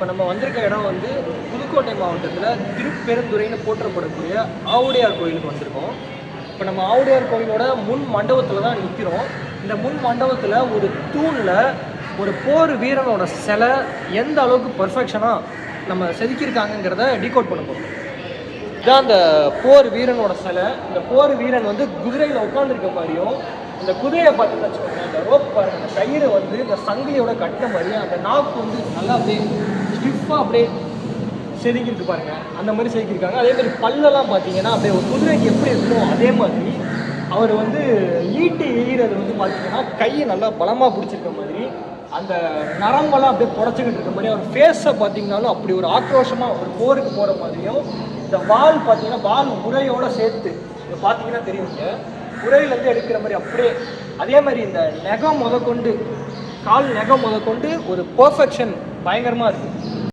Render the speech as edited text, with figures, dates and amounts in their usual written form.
இப்போ நம்ம வந்திருக்க இடம் வந்து புதுக்கோட்டை மாவட்டத்தில் திருப்பெருந்துறைன்னு போற்றப்படக்கூடிய ஆவுடையார் கோயிலுக்கு வந்திருக்கோம். இப்போ நம்ம ஆவுடையார் கோயிலோட முன் மண்டபத்தில் தான் நிற்கிறோம். இந்த முன் மண்டபத்தில் ஒரு தூணில் ஒரு போர் வீரனோட சிலை எந்த அளவுக்கு பர்ஃபெக்ஷனாக நம்ம செதுக்கியிருக்காங்கிறத டீகோட் பண்ண போகிறோம். இதுதான் அந்த போர் வீரனோட சிலை. இந்த போர் வீரன் வந்து குதிரையில் உட்காந்துருக்க மாதிரியும், இந்த குதிரையை பார்த்தீங்கன்னு வச்சுக்கோங்க, இந்த ரோப் பாருங்க, அந்த கயிறு வந்து இந்த சங்கிலியோட கட்டின மாதிரி அந்த நாக்கு வந்து நல்லா அப்படியே ஸ்டிஃபாக அப்படியே செதுக்கிருக்கு பாருங்க, அந்த மாதிரி செதுக்கியிருக்காங்க. அதே மாதிரி பல்லெல்லாம் பார்த்தீங்கன்னா அப்படியே ஒரு குதிரைக்கு எப்படி இருக்குமோ அதே மாதிரி அவர் வந்து ஈட்டி எய்கிறது வந்து பார்த்தீங்கன்னா கையை நல்லா பலமாக பிடிச்சிருக்க மாதிரி, அந்த நரம்பெல்லாம் அப்படியே புடச்சிக்கிட்டு இருக்க மாதிரி, அவர் ஃபேஸை பார்த்தீங்கன்னாலும் அப்படி ஒரு ஆக்ரோஷமாக ஒரு போருக்கு போகிற மாதிரியும், இந்த வால் பார்த்தீங்கன்னா வால் உரையோடு சேர்த்து இதை பார்த்தீங்கன்னா தெரியுங்க, உரையிலேருந்து எடுக்கிற மாதிரி அப்படியே அதே மாதிரி இந்த நகம் முதற்கொண்டு கால் நகம் முதற்கொண்டு ஒரு பர்ஃபெக்ஷன் பயங்கரமாக இருக்குது.